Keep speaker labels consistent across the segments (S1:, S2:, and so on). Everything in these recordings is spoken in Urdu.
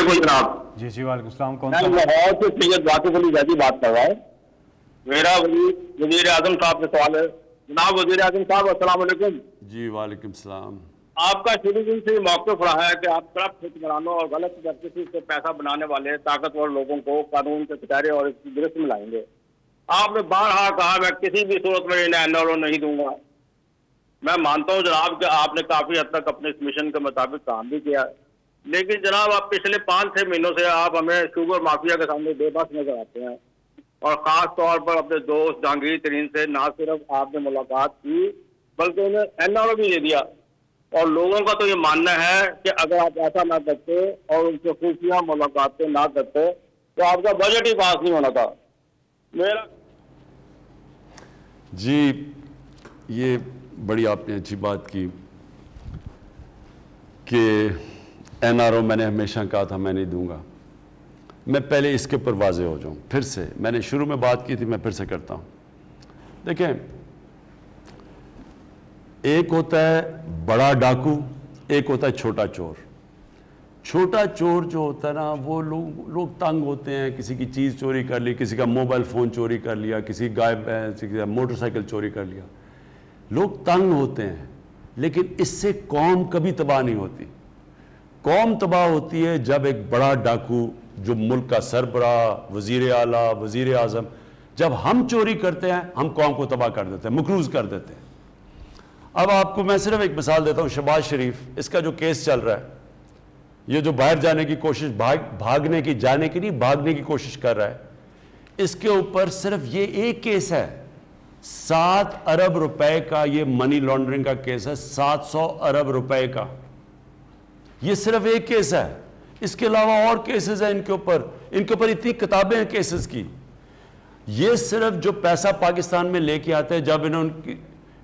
S1: علیکم جناب.
S2: جی جی وعلیکم السلام. کون
S1: میں
S2: سا؟
S1: لاہور سے سید واقف علی زیدی بات کر رہا ہوں. میرا وزیر اعظم صاحب سے سوال ہے. جناب وزیر اعظم صاحب السلام علیکم.
S3: جی وعلیکم السلام.
S1: آپ کا شروع دن سے موقف رہا ہے کہ آپ کرپٹ حکمرانوں اور غلط کسی سے پیسہ بنانے والے طاقتور لوگوں کو قانون کے کٹہرے اور اس کی گرفت میں لائیں گے. آپ نے بارہا کہا میں کسی بھی صورت میں انہیں NLO نہیں دوں گا. میں مانتا ہوں جناب کہ آپ نے کافی حد تک اپنے اس مشن کے مطابق کام بھی کیا, لیکن جناب آپ پچھلے 5-6 مہینوں سے آپ ہمیں شوگر مافیا کے سامنے بے بس نظر آتے ہیں, اور خاص طور پر اپنے دوست جہانگیر ترین سے نہ صرف آپ نے ملاقات کی بلکہ انہیں NLO بھی دے دیا. اور لوگوں کا تو یہ ماننا ہے کہ اگر آپ ایسا نہ کرتے اور ان سے خفیہ ملاقاتیں نہ کرتے تو آپ کا بجٹ ہی پاس نہیں ہونا تھا. میرا
S3: جی یہ بڑی آپ نے اچھی بات کی کہ NRO میں نے ہمیشہ کہا تھا میں نہیں دوں گا. میں پہلے اس کے اوپر واضح ہو جاؤں. پھر سے میں نے شروع میں بات کی تھی, میں پھر سے کرتا ہوں. دیکھیں, ایک ہوتا ہے بڑا ڈاکو, ایک ہوتا ہے چھوٹا چور. چھوٹا چور جو ہوتا ہے نا, وہ لوگ تنگ ہوتے ہیں, کسی کی چیز چوری کر لی, کسی کا موبائل فون چوری کر لیا, کسی کا موٹر سائیکل چوری کر لیا, لوگ تنگ ہوتے ہیں. لیکن اس سے قوم کبھی تباہ نہیں ہوتی. قوم تباہ ہوتی ہے جب ایک بڑا ڈاکو جو ملک کا سربراہ, وزیر اعلیٰ, وزیر اعظم, جب ہم چوری کرتے ہیں ہم قوم کو تباہ کر دیتے ہیں, مقروض کر دیتے ہیں. اب آپ کو میں صرف ایک مثال دیتا ہوں. شہباز شریف, اس کا جو کیس چل رہا ہے, یہ جو باہر جانے کی کوشش, بھاگنے کی, جانے کی نہیں, بھاگنے کی کوشش کر رہا ہے, اس کے اوپر صرف یہ ایک کیس ہے, 7 ارب روپے کا یہ منی لانڈرنگ کا کیس ہے, 700 ارب روپے کا. یہ صرف ایک کیس ہے. اس کے علاوہ اور کیسز ہیں ان کے اوپر اتنی کتابیں ہیں کیسز کی. یہ صرف جو پیسہ پاکستان میں لے کے آتے ہیں, جب انہوں ان کی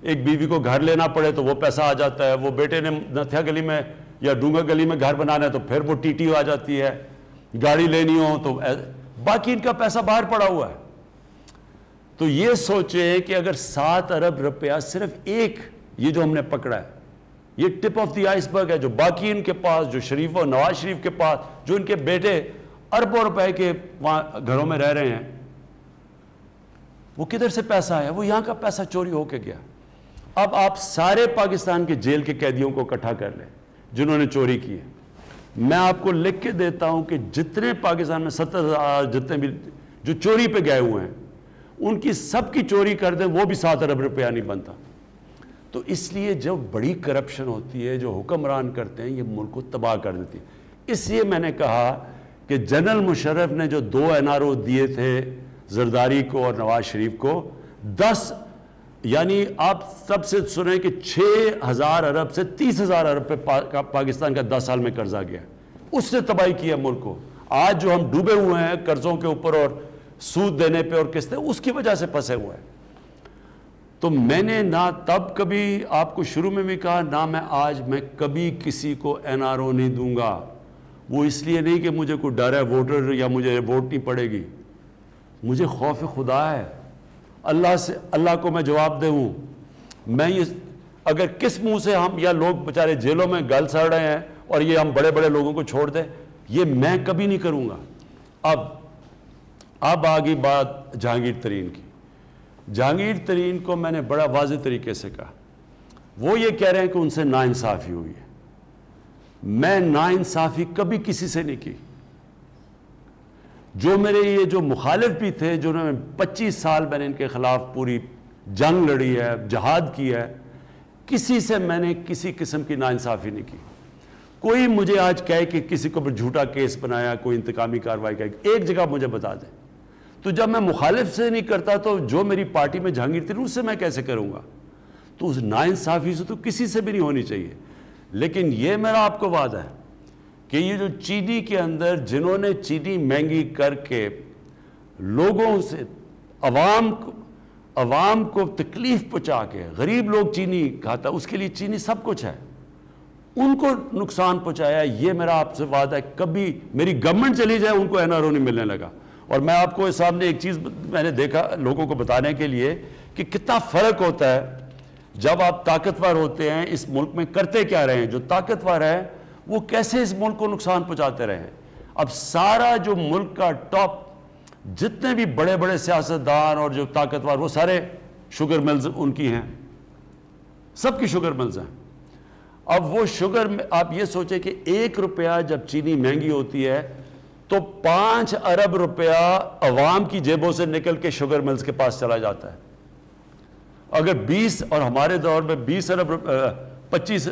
S3: ایک بیوی کو گھر لینا پڑے تو وہ پیسہ آ جاتا ہے, وہ بیٹے نے نتھیا گلی میں یا ڈونگا گلی میں گھر بنانا ہے تو پھر وہ TTO آ جاتی ہے, گاڑی لینی ہو تو باقی ان کا پیسہ باہر پڑا ہوا ہے. تو یہ سوچیں کہ اگر 7 ارب روپیہ صرف ایک, یہ جو ہم نے پکڑا ہے, یہ ٹپ آف دی آئس برگ ہے. جو باقی ان کے پاس, جو شریف اور نواز شریف کے پاس, جو ان کے بیٹے اربوں روپے کے وہاں گھروں میں رہ رہے ہیں, وہ کدھر سے پیسہ آیا؟ وہ یہاں کا پیسہ چوری ہو کے گیا. اب آپ سارے پاکستان کے جیل کے قیدیوں کو اکٹھا کر لیں جنہوں نے چوری کی ہے. میں آپ کو لکھ کے دیتا ہوں کہ جتنے پاکستان میں 70,000 جتنے بھی جو چوری پہ گئے ہوئے ہیں, ان کی سب کی چوری کر دیں, وہ بھی 7 ارب روپیہ نہیں بنتا. تو اس لیے جب بڑی کرپشن ہوتی ہے, جو حکمران کرتے ہیں, یہ ملک کو تباہ کر دیتی ہے. اس لیے میں نے کہا کہ جنرل مشرف نے جو 2 NRO دیے تھے زرداری کو اور نواز شریف کو, 10 یعنی آپ سب سے سنیں کہ 6,000 ارب سے 30,000 ارب پہ پاکستان کا 10 سال میں قرضہ گیا. اس نے تباہی کیا ملک کو. آج جو ہم ڈوبے ہوئے ہیں قرضوں کے اوپر اور سود دینے پہ اور قسطیں, اس کی وجہ سے پھنسے ہوئے ہیں. تو میں نے نہ تب کبھی آپ کو شروع میں بھی کہا, نہ میں آج, میں کبھی کسی کو NRO نہیں دوں گا. وہ اس لیے نہیں کہ مجھے کوئی ڈر ہے ووٹر یا مجھے ووٹ نہیں پڑے گی, مجھے خوف خدا ہے. اللہ کو میں جواب دے ہوں. میں یہ اگر کس منہ سے ہم, یا لوگ بیچارے جیلوں میں گل سڑ رہے ہیں اور یہ ہم بڑے بڑے لوگوں کو چھوڑ دیں, یہ میں کبھی نہیں کروں گا. اب آ گئی بات جہانگیر ترین کی. جہانگیر ترین کو میں نے بڑا واضح طریقے سے کہا, وہ یہ کہہ رہے ہیں کہ ان سے ناانصافی ہوئی ہے. میں ناانصافی کبھی کسی سے نہیں کی. جو میرے یہ جو مخالف بھی تھے, جو 25 سال میں نے ان کے خلاف پوری جنگ لڑی ہے, جہاد کی ہے, کسی سے میں نے کسی قسم کی ناانصافی نہیں کی. کوئی مجھے آج کہے کہ کسی کو جھوٹا کیس بنایا, کوئی انتقامی کارروائی کہے, ایک جگہ مجھے بتا دیں. تو جب میں مخالف سے نہیں کرتا تو جو میری پارٹی میں جہانگیر ترین, اس سے میں کیسے کروں گا؟ تو اس ناانصافی سے تو کسی سے بھی نہیں ہونی چاہیے. لیکن یہ میرا آپ کو وعدہ ہے کہ یہ جو چینی کے اندر جنہوں نے چینی مہنگی کر کے لوگوں سے عوام کو تکلیف پہنچا کے, غریب لوگ چینی کھاتا, اس کے لیے چینی سب کچھ ہے, ان کو نقصان پہنچایا, یہ میرا آپ سے وعدہ ہے. کبھی میری گورنمنٹ چلی جائے ان کو NRO نہیں ملنے لگا. اور میں آپ کو سامنے ایک چیز میں نے دیکھا لوگوں کو بتانے کے لیے کہ کتنا فرق ہوتا ہے جب آپ طاقتور ہوتے ہیں. اس ملک میں کرتے کیا رہے ہیں, جو طاقتور ہے وہ کیسے اس ملک کو نقصان پہنچاتے رہے ہیں. اب سارا جو ملک کا ٹاپ جتنے بھی بڑے بڑے سیاستدان اور جو طاقتور وہ سارے شوگر ملز ان کی ہیں, سب کی شوگر ملز ہیں. اب وہ شوگر آپ یہ سوچیں کہ 1 روپیہ جب چینی مہنگی ہوتی ہے تو 5 ارب روپیہ عوام کی جیبوں سے نکل کے شوگر ملز کے پاس چلا جاتا ہے. اگر 20 اور ہمارے دور میں 25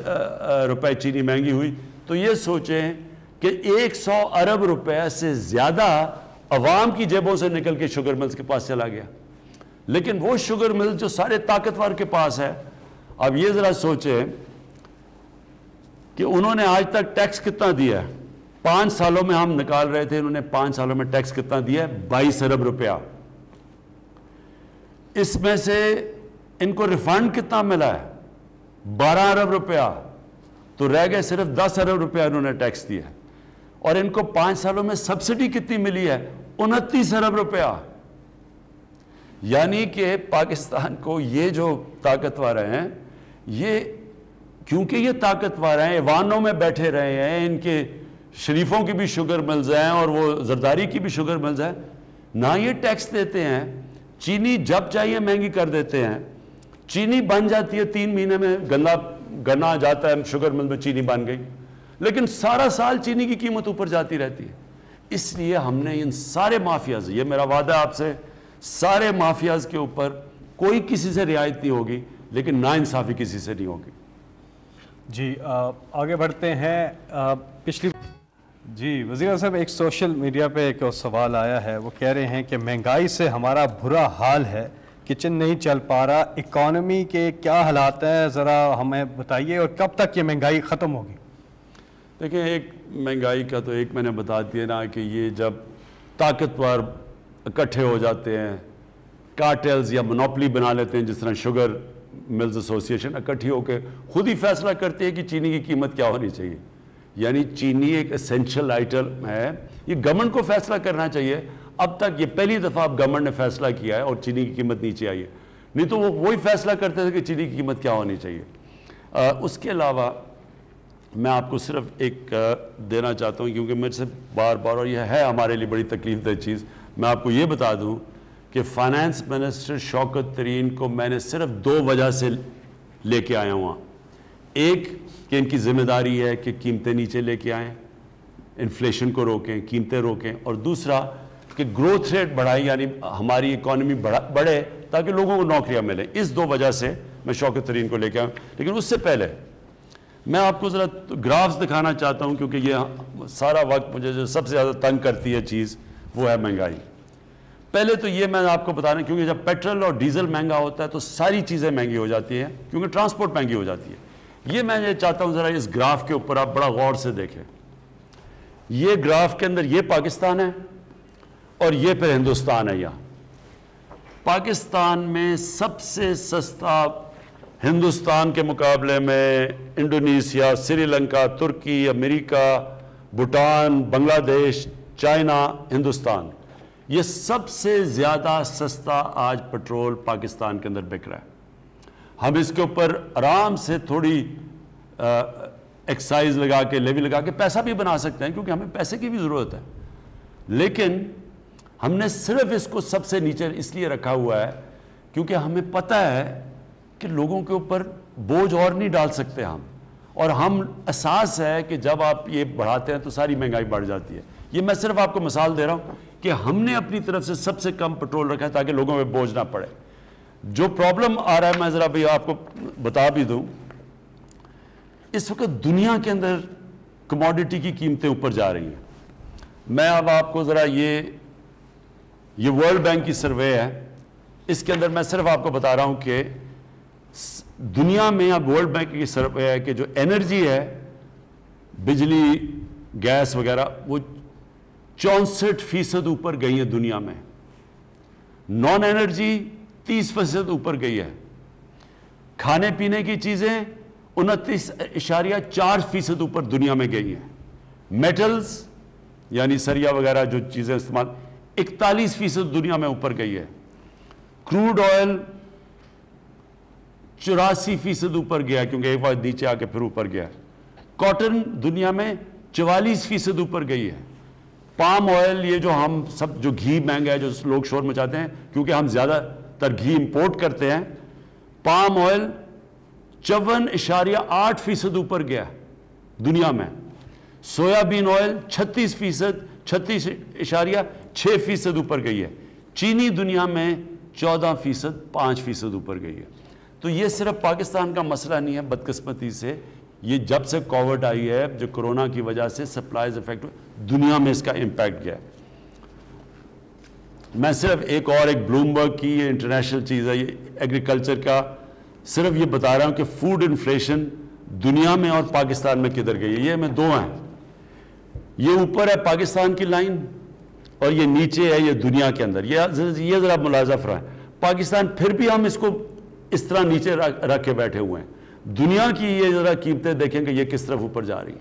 S3: روپے چینی مہنگی ہوئی تو یہ سوچیں کہ 100 ارب روپے سے زیادہ عوام کی جیبوں سے نکل کے شوگر ملز کے پاس چلا گیا. لیکن وہ شوگر ملز جو سارے طاقتور کے پاس ہے, اب یہ ذرا سوچیں کہ انہوں نے آج تک ٹیکس کتنا دیا ہے. 5 سالوں میں ہم نکال رہے تھے, انہوں نے 5 سالوں میں ٹیکس کتنا دیا ہے؟ 22 ارب روپیہ. اس میں سے ان کو ریفنڈ کتنا ملا ہے؟ 12 ارب روپیہ. تو رہ گئے صرف 10 ارب روپیہ انہوں نے ٹیکس دیا ہے. اور ان کو 5 سالوں میں سبسڈی کتنی ملی ہے؟ 29 ارب روپیہ. یعنی کہ پاکستان کو یہ جو طاقتور ہیں, یہ کیونکہ یہ طاقتور ہیں, ایوانوں میں بیٹھے رہے ہیں, ان کے شریفوں کی بھی شوگر ملز ہیں اور وہ زرداری کی بھی شوگر ملز ہیں, نہ یہ ٹیکس دیتے ہیں. چینی جب چاہیے مہنگی کر دیتے ہیں. چینی بن جاتی ہے 3 مہینے میں, گنا جاتا ہے شوگر مل میں, چینی بن گئی, لیکن سارا سال چینی کی قیمت اوپر جاتی رہتی ہے. اس لیے ہم نے ان سارے مافیاز, یہ میرا وعدہ آپ سے, سارے مافیاز کے اوپر کوئی کسی سے رعایت نہیں ہوگی, لیکن ناانصافی کسی سے نہیں ہوگی.
S2: جی آگے بڑھتے ہیں. جی وزیر اعظم صاحب, ایک سوشل میڈیا پہ ایک سوال آیا ہے, وہ کہہ رہے ہیں کہ مہنگائی سے ہمارا برا حال ہے, کچن نہیں چل پا رہا, اکانومی کے کیا حالات ہیں, ذرا ہمیں بتائیے, اور کب تک یہ مہنگائی ختم ہوگی؟
S3: دیکھیں, ایک مہنگائی کا تو ایک میں نے بتا دیا نا کہ یہ جب طاقتور اکٹھے ہو جاتے ہیں, کارٹیلز یا منوپلی بنا لیتے ہیں, جس طرح شوگر ملز ایسوسی ایشن اکٹھی ہو کے خود ہی فیصلہ کرتی ہے کہ چینی کی قیمت کیا ہونی چاہیے. یعنی چینی ایک اسینشل آئٹم ہے, یہ گورنمنٹ کو فیصلہ کرنا چاہیے. اب تک یہ پہلی دفعہ اب گورنمنٹ نے فیصلہ کیا ہے اور چینی کی قیمت نیچے آئی ہے, نہیں تو وہ وہی فیصلہ کرتے تھے کہ چینی کی قیمت کیا ہونی چاہیے. اس کے علاوہ میں آپ کو صرف ایک دینا چاہتا ہوں, کیونکہ میرے سے بار بار, اور یہ ہے ہمارے لیے بڑی تکلیف دہ چیز, میں آپ کو یہ بتا دوں کہ فائنانس منسٹر شوکت ترین کو میں نے صرف 2 وجہ سے لے کے آیا ہوں. ایک کہ ان کی ذمہ داری ہے کہ قیمتیں نیچے لے کے آئیں, انفلیشن کو روکیں, قیمتیں روکیں, اور دوسرا کہ گروتھ ریٹ بڑھائیں, یعنی ہماری اکانومی بڑھے تاکہ لوگوں کو نوکریاں ملیں. اس 2 وجہ سے میں شوکت ترین کو لے کے آیا ہوں. لیکن اس سے پہلے میں آپ کو ذرا گرافز دکھانا چاہتا ہوں, کیونکہ یہ سارا وقت مجھے جو سب سے زیادہ تنگ کرتی ہے چیز وہ ہے مہنگائی. پہلے تو یہ میں آپ کو بتانا, کیونکہ جب پیٹرول اور ڈیزل مہنگا ہوتا ہے تو ساری چیزیں مہنگی ہو جاتی ہیں, کیونکہ ٹرانسپورٹ مہنگی ہو جاتی ہے. یہ میں یہ چاہتا ہوں ذرا اس گراف کے اوپر آپ بڑا غور سے دیکھیں. یہ گراف کے اندر یہ پاکستان ہے اور یہ پھر ہندوستان ہے. یہاں پاکستان میں سب سے سستا ہندوستان کے مقابلے میں انڈونیشیا, سری لنکا, ترکی, امریکہ, بھوٹان, بنگلہ دیش, چائنا, ہندوستان, یہ سب سے زیادہ سستا آج پٹرول پاکستان کے اندر بک رہا ہے. ہم اس کے اوپر آرام سے تھوڑی ایکسائز لگا کے, لیوی لگا کے پیسہ بھی بنا سکتے ہیں, کیونکہ ہمیں پیسے کی بھی ضرورت ہے. لیکن ہم نے صرف اس کو سب سے نیچے اس لیے رکھا ہوا ہے کیونکہ ہمیں پتہ ہے کہ لوگوں کے اوپر بوجھ اور نہیں ڈال سکتے ہم, اور ہم احساس ہے کہ جب آپ یہ بڑھاتے ہیں تو ساری مہنگائی بڑھ جاتی ہے. یہ میں صرف آپ کو مثال دے رہا ہوں کہ ہم نے اپنی طرف سے سب سے کم پٹرول رکھا ہے تاکہ لوگوں پہ بوجھ نہ پڑے. جو پرابلم آ رہا ہے میں ذرا بھی آپ کو بتا بھی دوں, اس وقت دنیا کے اندر کموڈٹی کی قیمتیں اوپر جا رہی ہیں. میں اب آپ کو ذرا یہ ورلڈ بینک کی سروے ہے, اس کے اندر میں صرف آپ کو بتا رہا ہوں کہ دنیا میں اب ورلڈ بینک کی سروے ہے کہ جو انرجی ہے, بجلی, گیس وغیرہ, وہ 64% اوپر گئی ہے دنیا میں. نان انرجی 30% اوپر گئی ہے. کھانے پینے کی چیزیں 29.4% اوپر دنیا میں گئی ہیں. میٹلز یعنی سریا وغیرہ جو چیزیں استعمال 41% دنیا میں اوپر گئی ہے. کروڈ آئل 84% اوپر گیا کیونکہ ایک بار نیچے آ کے پھر اوپر گیا. کاٹن دنیا میں 44% اوپر گئی ہے. پام آئل، یہ جو ہم سب جو گھی مہنگا ہے جو لوگ شور مچاتے ہیں کیونکہ ہم زیادہ تر گھی امپورٹ کرتے ہیں، پام آئل 54.8% اوپر گیا دنیا میں. سویا بین آئل 36.6% اوپر گئی ہے. چینی دنیا میں 14%، 5% اوپر گئی ہے. تو یہ صرف پاکستان کا مسئلہ نہیں ہے، بدقسمتی سے یہ جب سے کووڈ آئی ہے، جو کرونا کی وجہ سے سپلائز افیکٹ دنیا میں اس کا امپیکٹ گیا ہے. میں صرف ایک بلومبرگ کی یہ انٹرنیشنل چیز ہے، یہ ایگریکلچر کا، صرف یہ بتا رہا ہوں کہ فوڈ انفلیشن دنیا میں اور پاکستان میں کدھر گئی ہے. یہ میں دو ہیں، یہ اوپر ہے پاکستان کی لائن اور یہ نیچے ہے یہ دنیا کے اندر. یہ ذرا ملاحظہ فرمائیں، پاکستان پھر بھی ہم اس کو اس طرح نیچے رکھ کے بیٹھے ہوئے ہیں. دنیا کی یہ ذرا قیمتیں دیکھیں کہ یہ کس طرف اوپر جا رہی ہیں.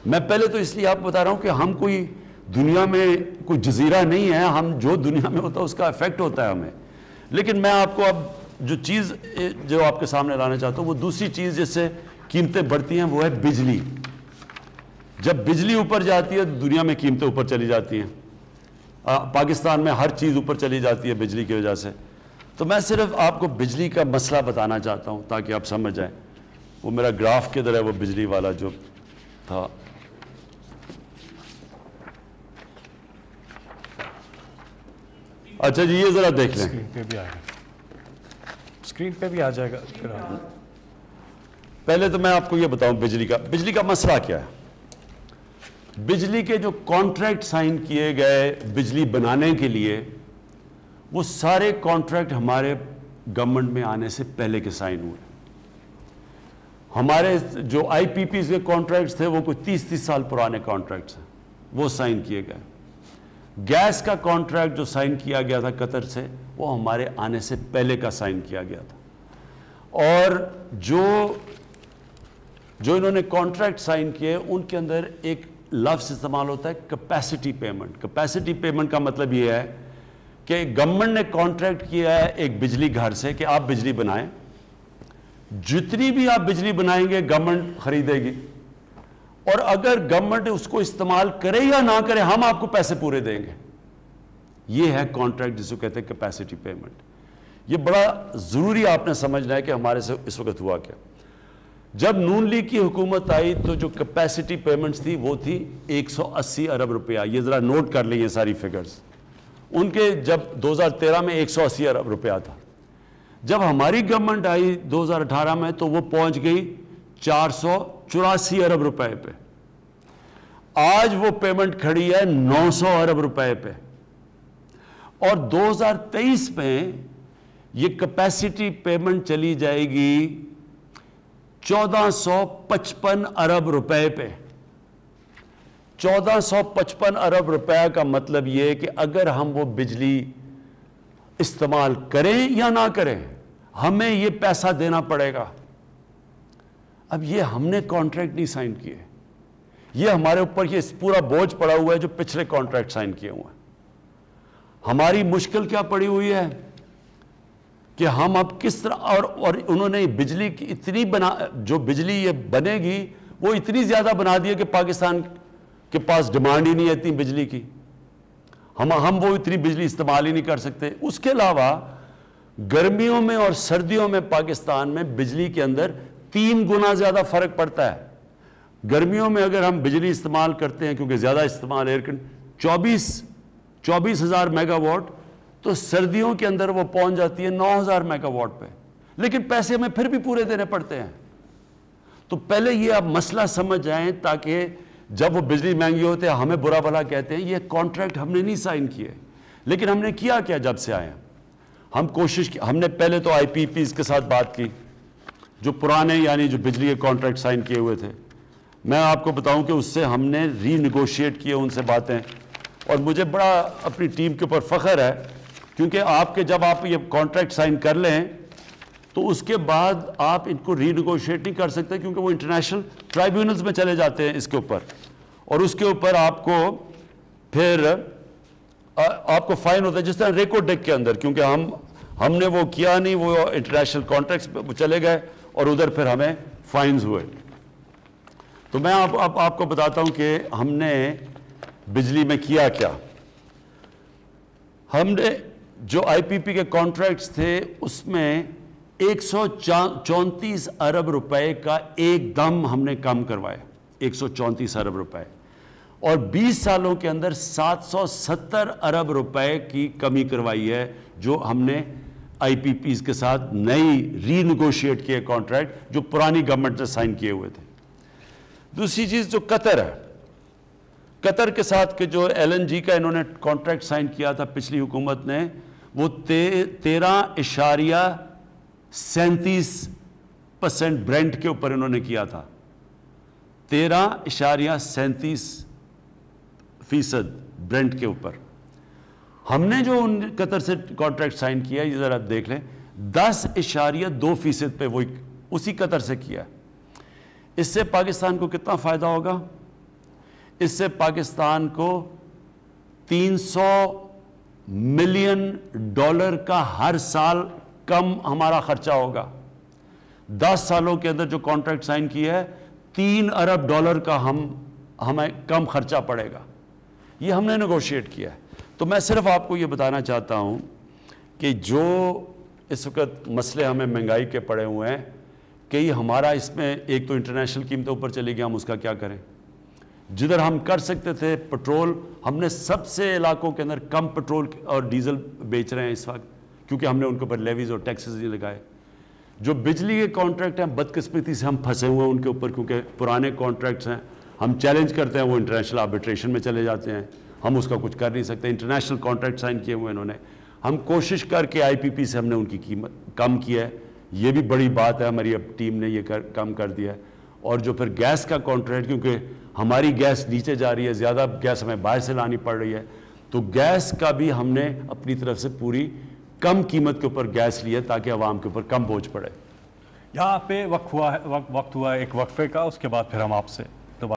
S3: میں پہلے تو اس لیے آپ بتا رہا ہوں کہ ہم کوئی دنیا میں کوئی جزیرہ نہیں ہے، ہم جو دنیا میں ہوتا ہے اس کا افیکٹ ہوتا ہے ہمیں. لیکن میں آپ کو اب جو چیز جو آپ کے سامنے لانا چاہتا ہوں وہ دوسری چیز جس سے قیمتیں بڑھتی ہیں وہ ہے بجلی. جب بجلی اوپر جاتی ہے تو دنیا میں قیمتیں اوپر چلی جاتی ہیں. پاکستان میں ہر چیز اوپر چلی جاتی ہے بجلی کی وجہ سے. تو میں صرف آپ کو بجلی کا مسئلہ بتانا چاہتا ہوں تاکہ آپ سمجھ جائیں. وہ میرا گراف کدھر ہے، وہ بجلی والا جو تھا. اچھا جی، یہ ذرا دیکھ لیں.
S2: اسکرین پہ بھی آ جائے گا.
S3: پہلے تو میں آپ کو یہ بتاؤں بجلی کا مسئلہ کیا ہے. بجلی کے جو کانٹریکٹ سائن کیے گئے بجلی بنانے کے لیے، وہ سارے کانٹریکٹ ہمارے گورنمنٹ میں آنے سے پہلے کے سائن ہوئے. ہمارے جو آئی پی پیز کے کانٹریکٹس تھے وہ کوئی 30 سال پرانے کانٹریکٹس ہیں، وہ سائن کیے گئے. گیس کا کانٹریکٹ جو سائن کیا گیا تھا قطر سے، وہ ہمارے آنے سے پہلے کا سائن کیا گیا تھا. اور جو انہوں نے کانٹریکٹ سائن کیے ان کے اندر ایک لفظ استعمال ہوتا ہے کیپیسٹی پیمنٹ. کیپیسٹی پیمنٹ کا مطلب یہ ہے کہ گورنمنٹ نے کانٹریکٹ کیا ہے ایک بجلی گھر سے کہ آپ بجلی بنائیں، جتنی بھی آپ بجلی بنائیں گے گورنمنٹ خریدے گی، اور اگر گورنمنٹ اس کو استعمال کرے یا نہ کرے ہم آپ کو پیسے پورے دیں گے. یہ ہے کانٹریکٹ جس کو کہتے ہیں کیپیسٹی پیمنٹ. یہ بڑا ضروری آپ نے سمجھنا ہے کہ ہمارے سے اس وقت ہوا کیا. جب نون لیگ کی حکومت آئی تو جو کیپیسٹی پیمنٹس تھی وہ تھی 180 ارب روپیہ. یہ ذرا نوٹ کر لیں یہ ساری فگرز. ان کے جب 2013 میں 180 ارب روپیہ تھا. جب ہماری گورنمنٹ آئی 2018 میں تو وہ پہنچ گئی 484 ارب روپے پہ. آج وہ پیمنٹ کھڑی ہے 900 ارب روپے پہ. اور 2023 میں یہ کیپیسٹی پیمنٹ چلی جائے گی 1455 ارب روپے پہ. 1455 ارب روپے کا مطلب یہ کہ اگر ہم وہ بجلی استعمال کریں یا نہ کریں ہمیں یہ پیسہ دینا پڑے گا. اب یہ ہم نے کانٹریکٹ نہیں سائن کیے، یہ ہمارے اوپر یہ پورا بوجھ پڑا ہوا ہے جو پچھلے کانٹریکٹ سائن کیے ہوئے ہیں. ہماری مشکل کیا پڑی ہوئی ہے کہ ہم اب کس طرح، اور انہوں نے بجلی کی اتنی جو بجلی یہ بنے گی وہ اتنی زیادہ بنا دی ہے کہ پاکستان کے پاس ڈیمانڈ ہی نہیں ہے اتنی بجلی کی. ہم وہ اتنی بجلی استعمال ہی نہیں کر سکتے. اس کے علاوہ گرمیوں میں اور سردیوں میں پاکستان میں بجلی کے اندر 3 گنا زیادہ فرق پڑتا ہے. گرمیوں میں اگر ہم بجلی استعمال کرتے ہیں کیونکہ زیادہ استعمال 24,000 میگا واٹ، تو سردیوں کے اندر وہ پہنچ جاتی ہے 9,000 میگا واٹ پہ. لیکن پیسے ہمیں پھر بھی پورے دینے پڑتے ہیں. تو پہلے یہ آپ مسئلہ سمجھ جائیں تاکہ جب وہ بجلی مہنگی ہوتے ہیں ہمیں برا بھلا کہتے ہیں. یہ کانٹریکٹ ہم نے نہیں سائن کیے، لیکن ہم نے کیا جب سے آئے ہم کوشش کی. ہم نے پہلے تو آئی پی پیز کے ساتھ بات کی جو پرانے یعنی جو بجلی کے کانٹریکٹ سائن کیے ہوئے تھے. میں آپ کو بتاؤں کہ اس سے ہم نے ری نیگوشیٹ کیے ان سے باتیں، اور مجھے بڑا اپنی ٹیم کے اوپر فخر ہے کیونکہ جب آپ یہ کانٹریکٹ سائن کر لیں تو اس کے بعد آپ ان کو ری نیگوشیٹ نہیں کر سکتے کیونکہ وہ انٹرنیشنل ٹرائیبیونلز میں چلے جاتے ہیں اس کے اوپر، اور اس کے اوپر آپ کو پھر آپ کو فائن ہوتا ہے جس طرح ریکو ڈیک کے اندر. کیونکہ ہم نے وہ کیا نہیں، وہ انٹرنیشنل کانٹریکٹس پہ چلے گئے اور ادھر پھر ہمیں فائنز ہوئے. تو میں آپ کو بتاتا ہوں کہ ہم نے بجلی میں کیا کیا؟ ہم نے جو آئی پی پی کے کانٹریکٹس تھے اس میں 134 ارب روپے کا ایک دم ہم نے کم کروایا، 134 ارب روپے، اور 20 سالوں کے اندر 770 ارب روپے کی کمی کروائی ہے جو ہم نے آئی پی پیز کے ساتھ نئی ری نیگوشیٹ کیے کانٹریکٹ جو پرانی گورنمنٹ نے سائن کیے ہوئے تھے۔ دوسری چیز جو قطر ہے، قطر کے ساتھ کے جو ایل این جی کا انہوں نے کانٹریکٹ سائن کیا تھا پچھلی حکومت نے، وہ 13.37% برینٹ کے اوپر انہوں نے کیا تھا، 13.37% برینٹ کے اوپر۔ ہم نے جو قطر سے کانٹریکٹ سائن کیا یہ ذرا دیکھ لیں، 10.2% پہ وہ اسی قطر سے کیا۔ اس سے پاکستان کو کتنا فائدہ ہوگا؟ اس سے پاکستان کو $300 ملین کا ہر سال کم ہمارا خرچہ ہوگا۔ 10 سالوں کے اندر جو کانٹریکٹ سائن کیا ہے $3 ارب کا ہمیں کم خرچہ پڑے گا، یہ ہم نے نیگوشیٹ کیا ہے۔ تو میں صرف آپ کو یہ بتانا چاہتا ہوں کہ جو اس وقت مسئلے ہمیں مہنگائی کے پڑے ہوئے ہیں کہ یہ ہمارا اس میں ایک تو انٹرنیشنل قیمتیں اوپر چلی گئی، ہم اس کا کیا کریں؟ جدھر ہم کر سکتے تھے پٹرول، ہم نے سب سے علاقوں کے اندر کم پٹرول اور ڈیزل بیچ رہے ہیں اس وقت، کیونکہ ہم نے ان کے اوپر لیویز اور ٹیکسز نہیں لگائے۔ جو بجلی کے کانٹریکٹ ہیں بدقسمتی سے ہم پھنسے ہوئے ہیں ان کے اوپر، کیونکہ پرانے کانٹریکٹس ہیں، ہم چیلنج کرتے ہیں وہ انٹرنیشنل آربیٹریشن میں چلے جاتے ہیں، ہم اس کا کچھ کر نہیں سکتے۔ انٹرنیشنل کانٹریکٹ سائن کیے ہوئے انہوں نے، ہم کوشش کر کے آئی پی پی سے ہم نے ان کی قیمت کم کیا ہے، یہ بھی بڑی بات ہے، ہماری اب ٹیم نے یہ کم کر دیا ہے۔ اور جو پھر گیس کا کانٹریکٹ، کیونکہ ہماری گیس نیچے جا رہی ہے، زیادہ گیس ہمیں باہر سے لانی پڑ رہی ہے، تو گیس کا بھی ہم نے اپنی طرف سے پوری کم قیمت کے اوپر گیس لی ہے تاکہ عوام کے اوپر کم بوجھ پڑے۔
S2: یہاں پہ وقت ہوا ایک وقفے کا، اس کے بعد پھر ہم آپ سے